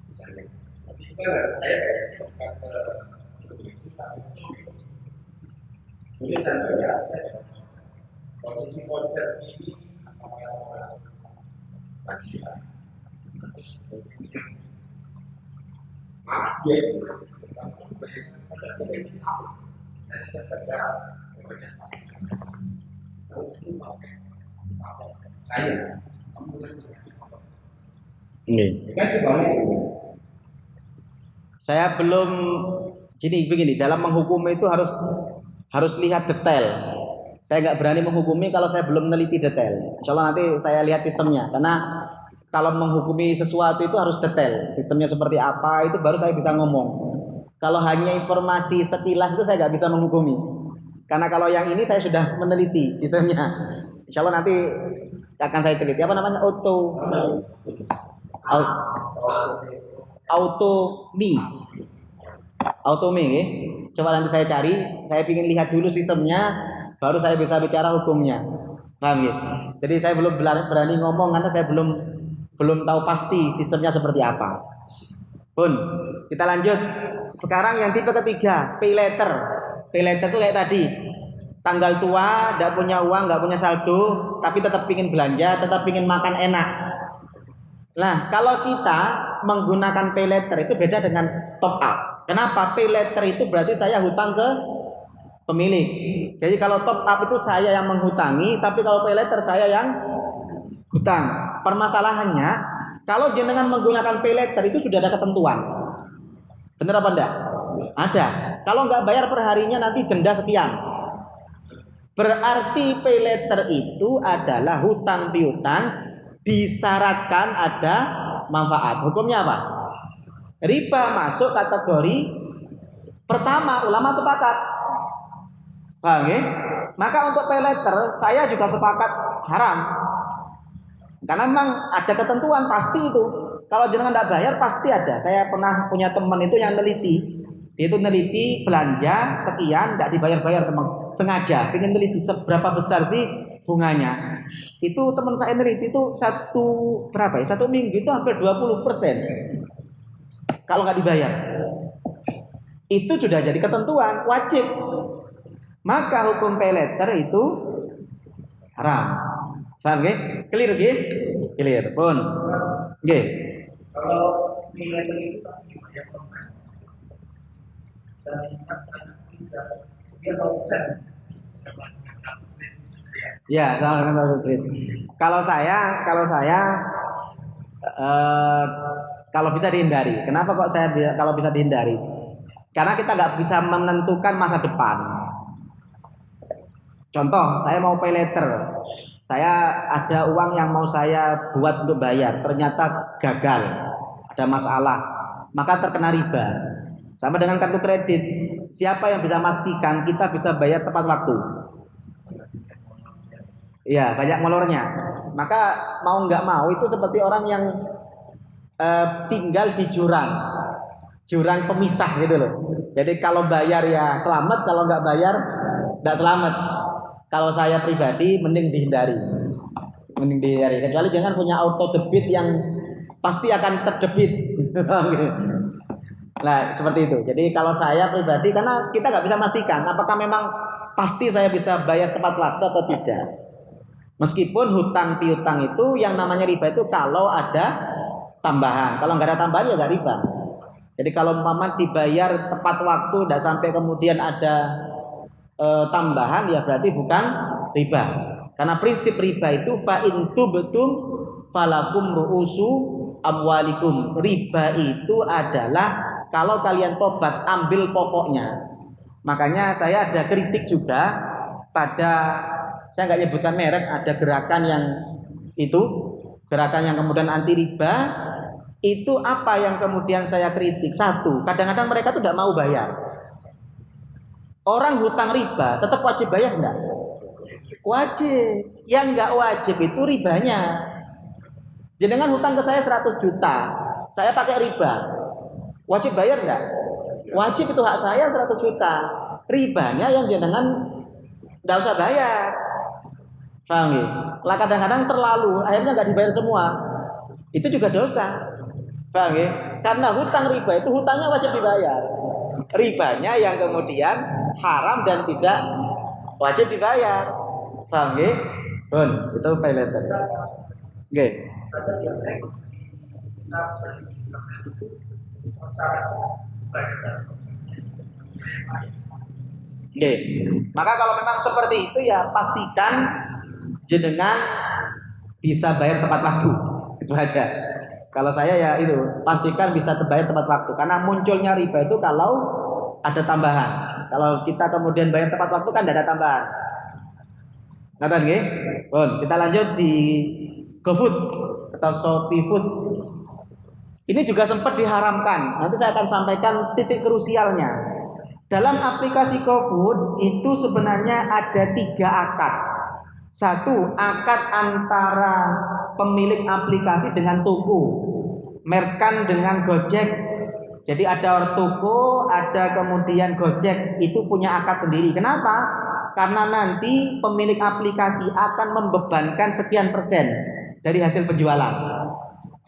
misalnya tapi itu kan saya kata itu mungkin saya posisi voucher ini apakah masih terus kemudian malah dia itu masih ada kepentingan sama dan tidak ada kepentingan saya kamu saya belum begini dalam menghukumi itu harus lihat detail. Saya nggak berani menghukumi kalau saya belum meneliti detail. Insya Allah nanti saya lihat sistemnya karena kalau menghukumi sesuatu itu harus detail. Sistemnya seperti apa itu baru saya bisa ngomong. Kalau hanya informasi sekilas itu saya nggak bisa menghukumi. Karena kalau yang ini saya sudah meneliti sistemnya. Insya Allah nanti akan saya teliti. Apa namanya? Automi. Coba nanti saya cari. Saya ingin lihat dulu sistemnya, baru saya bisa bicara hukumnya. Paham ya? Jadi saya belum berani ngomong karena saya belum tahu pasti sistemnya seperti apa. Pun, kita lanjut. Sekarang yang tipe ketiga, pay later. Pay later itu kayak tadi. Tanggal tua, tidak punya uang, nggak punya saldo, tapi tetap ingin belanja, tetap ingin makan enak. Nah, kalau kita menggunakan pay later itu beda dengan top up. Kenapa? Pay later itu berarti saya hutang ke pemilik. Jadi kalau top up itu saya yang menghutangi, tapi kalau pay later saya yang hutang. Permasalahannya, kalau jenengan menggunakan pay later itu sudah ada ketentuan. Benar apa enggak? Ada. Kalau nggak bayar per harinya nanti denda sekian. Berarti pay later itu adalah hutang piutang disyaratkan ada manfaat. Hukumnya apa? Riba masuk kategori pertama, ulama sepakat. Paham ya? Maka untuk pay later saya juga sepakat haram. Karena memang ada ketentuan pasti itu. Kalau jenengan tidak bayar pasti ada. Saya pernah punya teman itu yang neliti. Dia itu neliti belanja sekian tidak dibayar-bayar teman. Sengaja ingin neliti seberapa besar sih bunganya. Itu teman saya neliti itu satu minggu itu hampir 20%. Kalau nggak dibayar. Itu sudah jadi ketentuan wajib. Maka hukum pay later itu haram. Paham nggih? Clear nggih? Clear pun. Nggih. kalau nilai itu dan ingat tidak dia tahu persen. Ya, sama dengan Pak Putri. Kalau bisa dihindari. Kenapa kok kalau bisa dihindari? Karena kita nggak bisa menentukan masa depan. Contoh, saya mau pay later. Saya ada uang yang mau saya buat untuk bayar, ternyata gagal, ada masalah, maka terkena riba. Sama dengan kartu kredit. Siapa yang bisa memastikan kita bisa bayar tepat waktu? Iya, banyak molornya. Maka mau nggak mau itu seperti orang yang tinggal di jurang pemisah gitu loh. Jadi kalau bayar ya selamat, kalau nggak bayar nggak selamat. Kalau saya pribadi mending dihindari. Kecuali jangan punya auto debit yang pasti akan terdebit. Nah seperti itu. Jadi kalau saya pribadi, karena kita nggak bisa memastikan apakah memang pasti saya bisa bayar tepat waktu atau tidak. Meskipun hutang piutang itu yang namanya riba itu kalau ada tambahan. Kalau nggak ada tambahan ya nggak riba. Jadi kalau umpama dibayar tepat waktu, tidak sampai kemudian ada tambahan, ya berarti bukan riba. Karena prinsip riba itu fa in tubtum falakum ru'usu amwalikum. Riba itu adalah kalau kalian tobat ambil pokoknya. Makanya saya ada kritik juga pada, saya nggak nyebutkan merek, ada gerakan yang kemudian anti riba. Itu apa yang kemudian saya kritik? Satu, kadang-kadang mereka tuh tidak mau bayar. Orang hutang riba tetap wajib bayar enggak? Wajib. Yang enggak wajib itu ribanya. Jenengan hutang ke saya 100 juta, saya pakai riba, wajib bayar enggak? Wajib, itu hak saya 100 juta. Ribanya yang jenengan enggak usah bayar. Paham ya? Lah kadang-kadang terlalu, akhirnya enggak dibayar semua. Itu juga dosa. Paham ya? Karena hutang riba itu hutangnya wajib dibayar. Ribanya yang kemudian haram dan tidak wajib dibayar. Paham nggih? Pun, itu pay later. Nggih. Nggih. Maka kalau memang seperti itu ya pastikan jenengan bisa bayar tepat waktu. Itu aja. Kalau saya ya itu, pastikan bisa terbayar tepat waktu. Karena munculnya riba itu kalau ada tambahan. Kalau kita kemudian bayar tepat waktu kan tidak ada tambahan. Ngerti nggih? Bon, kita lanjut di GoFood atau Shopee Food. Ini juga sempat diharamkan. Nanti saya akan sampaikan titik krusialnya. Dalam aplikasi GoFood itu sebenarnya ada 3 akad. Satu, akad antara pemilik aplikasi dengan toko, Merkan dengan Gojek. Jadi ada toko, ada kemudian Gojek, itu punya akad sendiri. Kenapa? Karena nanti pemilik aplikasi akan membebankan sekian persen dari hasil penjualan.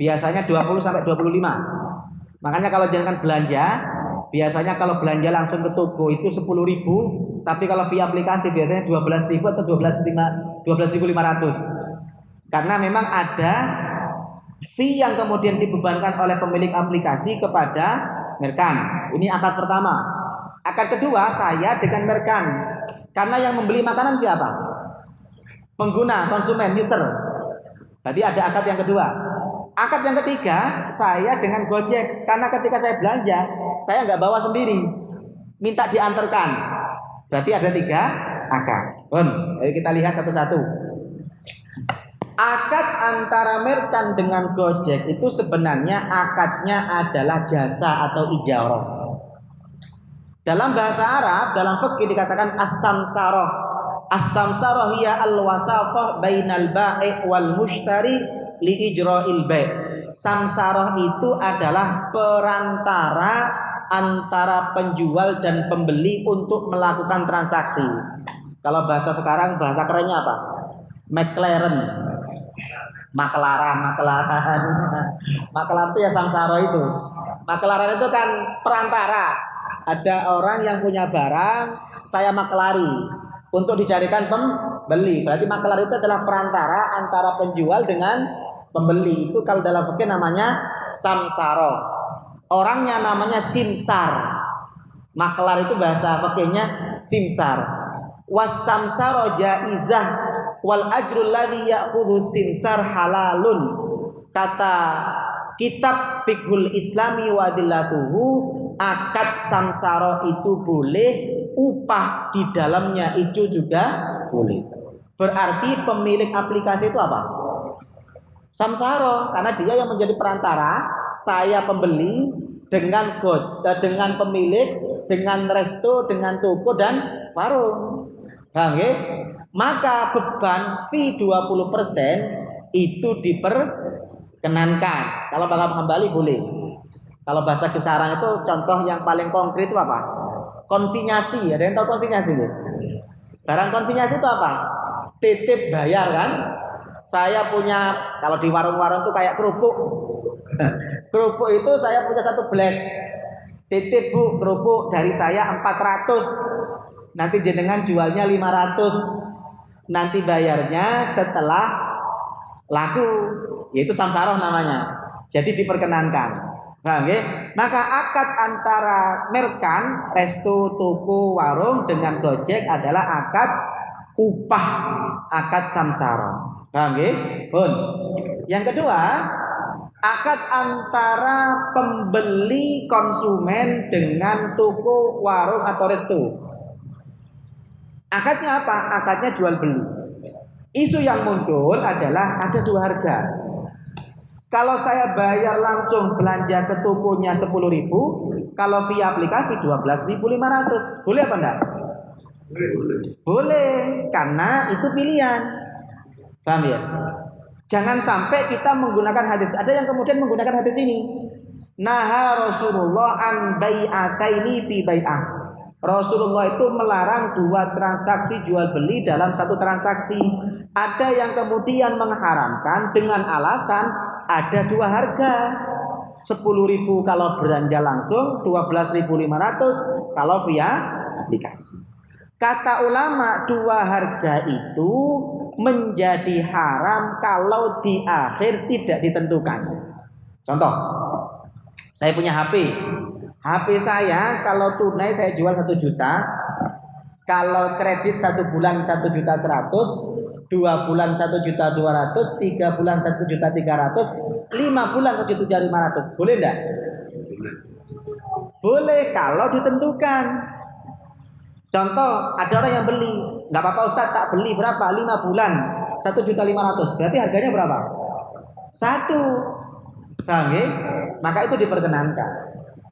Biasanya 20 sampai 25. Makanya kalau jangan belanja, biasanya kalau belanja langsung ke toko itu 10.000, tapi kalau via aplikasi biasanya 12.000 atau 12.500. Karena memang ada fee yang kemudian dibebankan oleh pemilik aplikasi kepada Merkan. Ini akad pertama. Akad kedua, saya dengan Merkan. Karena yang membeli makanan siapa? Pengguna, konsumen, user. Jadi ada akad yang kedua. Akad yang ketiga, saya dengan Gojek. Karena ketika saya belanja, saya nggak bawa sendiri, minta diantarkan. Berarti ada 3 akad. Ayo kita lihat satu-satu. Akad antara Merkan dengan Gojek itu sebenarnya akadnya adalah jasa atau ijarah. Dalam bahasa Arab, dalam fikih dikatakan as-samsarah. As-samsarah hiya al-wasafah bainal bai' wal mushtari li ijra'il bai'. Samsarah itu adalah perantara antara penjual dan pembeli untuk melakukan transaksi. Kalau bahasa sekarang, bahasa kerennya apa? Maklaran itu ya samsara itu. Maklaran itu kan perantara. Ada orang yang punya barang, saya maklari untuk dicarikan pembeli. Berarti maklar itu adalah perantara antara penjual dengan pembeli. Itu kalau dalam fikih namanya samsara. Orangnya namanya simsar. Maklar itu bahasa fakihnya simsar. Was-samsara jaizah wal ajrul ladzi ya'khudhu simsar halalun. Kata kitab Fiqhul Islami wa adillatuhu, akad samsara itu boleh, upah di dalamnya itu juga boleh. Berarti pemilik aplikasi itu apa? Samsara, karena dia yang menjadi perantara saya pembeli dengan dengan pemilik, dengan resto, dengan toko dan warung. Paham ya? Maka beban fee 20% itu diperkenankan. Kalau bakal kembali boleh. Kalau bahasa sekarang itu contoh yang paling konkret itu apa? Konsinyasi. Ada yang tahu konsinyasi itu? Barang konsinyasi itu apa? Titip bayar kan? Saya punya, kalau di warung-warung itu kayak kerupuk. Kerupuk itu saya punya satu black. Titip Bu, kerupuk dari saya 400. Nanti jenengan jualnya 500. Nanti bayarnya setelah laku. Yaitu samsaroh namanya. Jadi diperkenankan. Paham ya? Maka akad antara merkan, resto, toko, warung dengan Gojek adalah akad upah, akad samsara. Paham ya? Pun. Yang kedua, akad antara pembeli konsumen dengan toko, warung atau resto. Akadnya apa? Akadnya jual beli. Isu yang muncul adalah ada dua harga. Kalau saya bayar langsung belanja ke tokonya 10.000, kalau via aplikasi 12.500. Boleh apa enggak? Boleh, karena itu pilihan. Paham ya? Jangan sampai kita menggunakan hadis. Ada yang kemudian menggunakan hadis ini. Naha Rasulullah an bai'ataini fi bai'ah. Rasulullah itu melarang dua transaksi jual beli dalam satu transaksi. Ada yang kemudian mengharamkan dengan alasan ada dua harga. 10.000 kalau belanja langsung, 12.500 kalau via aplikasi. Kata ulama, dua harga itu menjadi haram kalau di akhir tidak ditentukan. Contoh, saya punya HP. HP saya kalau tunai saya jual 1 juta. Kalau kredit 1 bulan 1.100.000, 2 bulan 1.200.000, 3 bulan 1.300.000, 5 bulan 1.500.000. Boleh enggak? Boleh kalau ditentukan. Contoh, ada orang yang beli, nggak apa-apa Ustaz, tak beli berapa? 5 bulan, 1.500.000. Berarti harganya berapa? 1. Paham ya? Maka itu diperkenankan.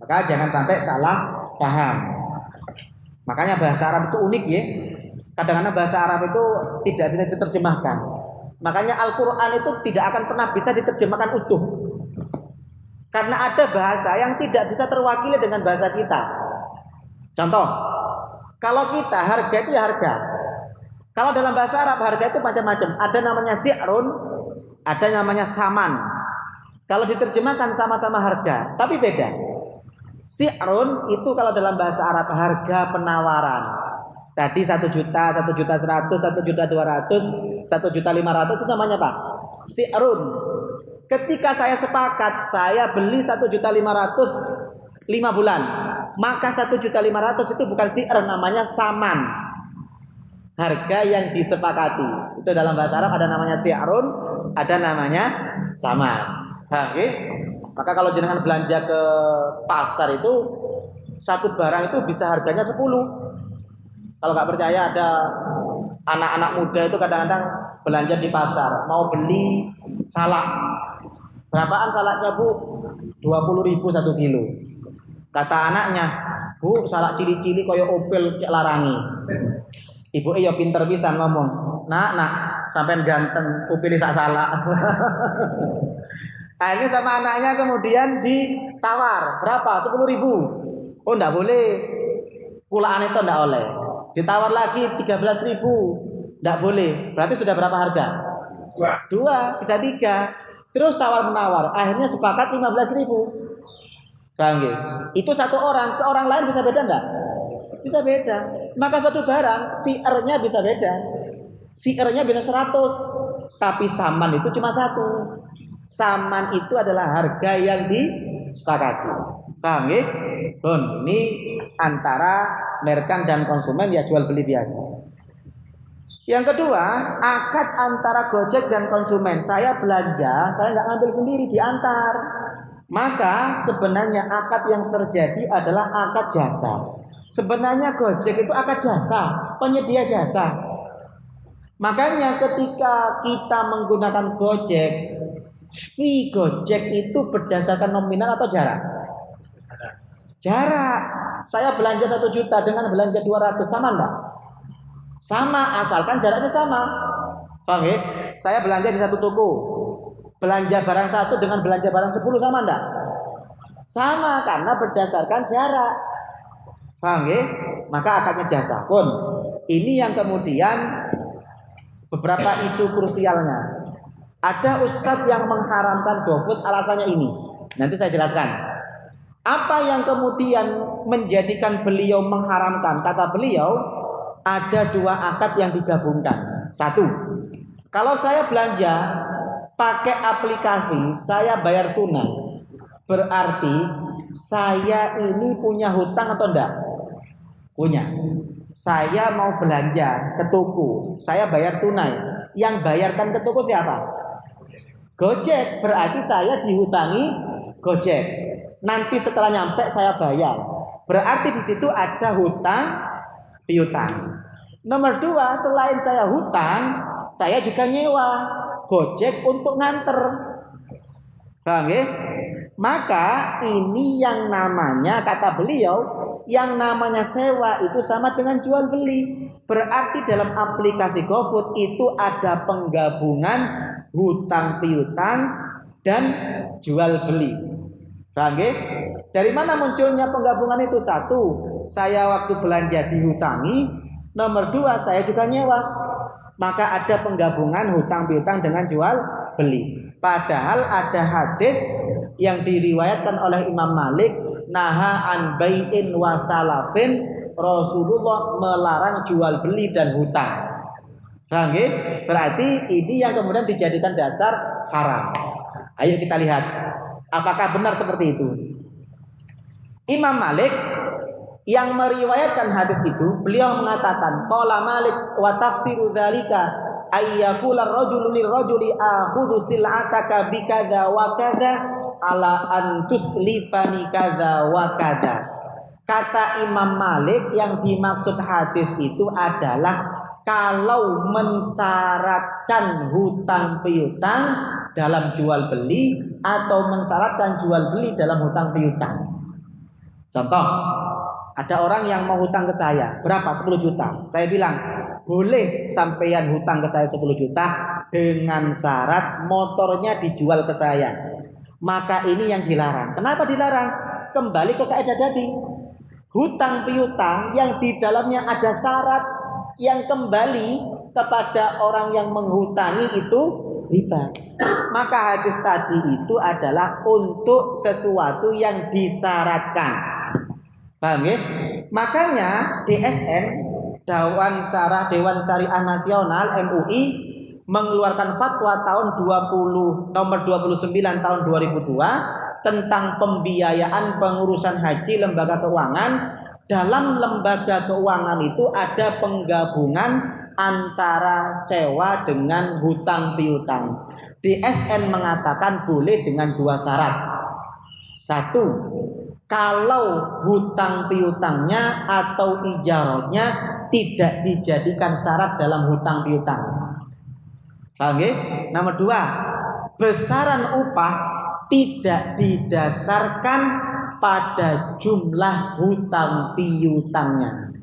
Maka jangan sampai salah paham. Makanya bahasa Arab itu unik ya. Kadang-kadang bahasa Arab itu tidak bisa diterjemahkan. Makanya Al-Quran itu tidak akan pernah bisa diterjemahkan utuh. Karena ada bahasa yang tidak bisa terwakili dengan bahasa kita. Contoh, kalau kita harga itu ya harga. Kalau dalam bahasa Arab harga itu macam-macam. Ada namanya si'run, ada namanya thaman. Kalau diterjemahkan sama-sama harga, tapi beda. Si'run itu kalau dalam bahasa Arab harga penawaran. Tadi 1 juta, 1.100.000, 1.200.000, 1.500.000 itu namanya apa? Si'run. Ketika saya sepakat, saya beli 1.500.000 5 bulan. Maka 1.500.000 itu bukan si'r, namanya saman. Harga yang disepakati. Itu dalam bahasa Arab ada namanya si'run, ada namanya saman. Oke? Maka kalau jenengan belanja ke pasar itu satu barang itu bisa harganya 10. Kalau nggak percaya, ada anak-anak muda itu kadang-kadang belanja di pasar, mau beli salak. Berapaan salaknya Bu? 20.000 1 kilo. Kata anaknya, Bu, salak cili-cili koyo opel cek larangi. Ibu ya pinter bisa ngomong. Nak, sampean ganteng, upili sak salak. Akhirnya sama anaknya kemudian ditawar, berapa? 10.000. Oh, enggak boleh. Kulaan itu enggak oleh. Ditawar lagi 13.000. Enggak boleh. Berarti sudah berapa harga? 2, bisa 3. Terus tawar-menawar. Akhirnya sepakat 15.000. Paham nggih? Itu satu orang, ke orang lain bisa beda enggak? Bisa beda. Maka satu barang, si'r-nya bisa beda. Si'r-nya bisa 100, tapi saman itu cuma 1. Saman itu adalah harga yang Sepakati. Paham ya? Ini antara merchant dan konsumen ya jual beli biasa. Yang kedua, akad antara Gojek dan konsumen. Saya belanja, saya nggak ngambil sendiri, diantar. Maka sebenarnya akad yang terjadi adalah akad jasa. Sebenarnya Gojek itu akad jasa, penyedia jasa. Makanya ketika kita menggunakan Gojek, fee Gojek itu berdasarkan nominal atau jarak? Jarak. Saya belanja 1 juta dengan belanja 200 sama enggak? Sama, asalkan jaraknya sama. Paham ya? Saya belanja di satu toko. Belanja barang 1 dengan belanja barang 10 sama enggak? Sama, karena berdasarkan jarak. Paham ya? Maka akadnya jasa pun. Ini yang kemudian beberapa isu krusialnya. Ada ustadz yang mengharamkan GoFood, alasannya ini. Nanti saya jelaskan. Apa yang kemudian menjadikan beliau mengharamkan? Kata beliau, ada 2 akad yang digabungkan. 1, kalau saya belanja pakai aplikasi, saya bayar tunai. Berarti saya ini punya hutang atau enggak? Punya. Saya mau belanja ke toko, saya bayar tunai. Yang bayarkan ke toko siapa? Gojek. Berarti saya dihutangi Gojek. Nanti setelah nyampe saya bayar. Berarti di situ ada hutang piutang. Nomor 2, selain saya hutang, saya juga nyewa Gojek untuk nganter. Paham ya? Maka ini yang namanya, kata beliau, yang namanya sewa itu sama dengan jual beli. Berarti dalam aplikasi GoFood itu ada penggabungan hutang piutang dan jual beli. Paham ya? Dari mana munculnya penggabungan itu? 1, saya waktu belanja dihutangi. Nomor 2, saya juga nyewa. Maka ada penggabungan hutang piutang dengan jual beli. Padahal ada hadis yang diriwayatkan oleh Imam Malik, naha an bai'in wa salafin, Rasulullah melarang jual beli dan hutang. Paham ya? Berarti ini yang kemudian dijadikan dasar haram. Ayo kita lihat, apakah benar seperti itu? Imam Malik yang meriwayatkan hadis itu, beliau mengatakan, qala Malik wa tafsiru dzalika ayyakula ar-rajulu lir-rajuli akhudhu sil'ataka bikadza wa kadza ala an tuslifani kadza wa kadza. Kata Imam Malik, yang dimaksud hadis itu adalah kalau mensyaratkan hutang piutang dalam jual beli atau mensyaratkan jual beli dalam hutang piutang. Contoh, ada orang yang mau hutang ke saya, berapa? 10 juta. Saya bilang, boleh sampeyan hutang ke saya 10 juta dengan syarat motornya dijual ke saya. Maka ini yang dilarang. Kenapa dilarang? Kembali ke kaidah tadi. Hutang piutang yang di dalamnya ada syarat yang kembali kepada orang yang menghutangi itu riba. Maka hadis tadi itu adalah untuk sesuatu yang disyaratkan. Paham ya? Makanya DSN, Dewan Syariah Nasional MUI mengeluarkan fatwa tahun 20 nomor 29 tahun 2002 tentang pembiayaan pengurusan haji lembaga keuangan. Dalam lembaga keuangan itu ada penggabungan antara sewa dengan hutang piutang. DSN mengatakan boleh dengan 2 syarat. 1, kalau hutang piutangnya atau ijarahnya tidak dijadikan syarat dalam hutang piutang. Paham ya? Nomor 2, besaran upah tidak didasarkan pada jumlah hutang piutangnya.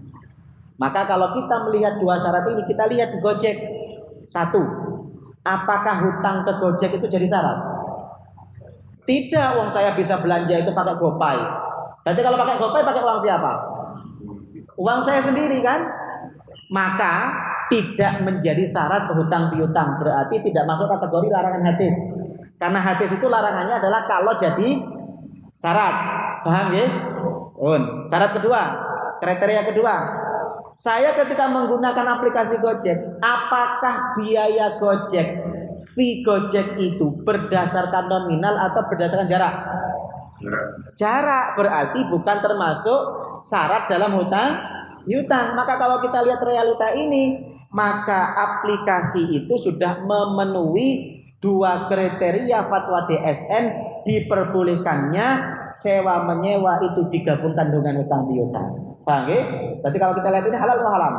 Maka kalau kita melihat 2 syarat ini, kita lihat di Gojek. 1, apakah hutang ke Gojek itu jadi syarat? Tidak, uang saya bisa belanja itu pakai GoPay. Berarti kalau pakai GoPay, pakai uang siapa? Uang saya sendiri kan? Maka tidak menjadi syarat hutang piutang. Berarti tidak masuk kategori larangan hadis. Karena hadis itu larangannya adalah kalau jadi syarat. Paham ya? Syarat kedua, kriteria kedua. Saya ketika menggunakan aplikasi Gojek, apakah biaya Gojek, fee Gojek itu berdasarkan nominal atau berdasarkan jarak? Jarak berarti bukan termasuk syarat dalam hutang. Maka kalau kita lihat realita ini, maka aplikasi itu sudah memenuhi dua kriteria fatwa DSN, diperbolehkannya sewa menyewa itu digabungkan dengan hutang piutang. Paham nggih? Berarti kalau kita lihat ini halal atau haram?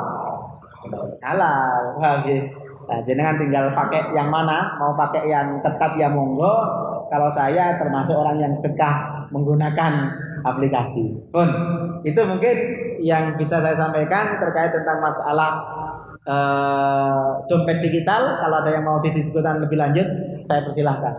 Halal. Paham nggih? Nah, jenengan tinggal pakai yang mana, mau pakai yang ketat ya monggo. Kalau saya termasuk orang yang suka menggunakan aplikasi. Pun itu mungkin yang bisa saya sampaikan terkait tentang masalah dompet digital. Kalau ada yang mau didiskusikan lebih lanjut, saya persilahkan.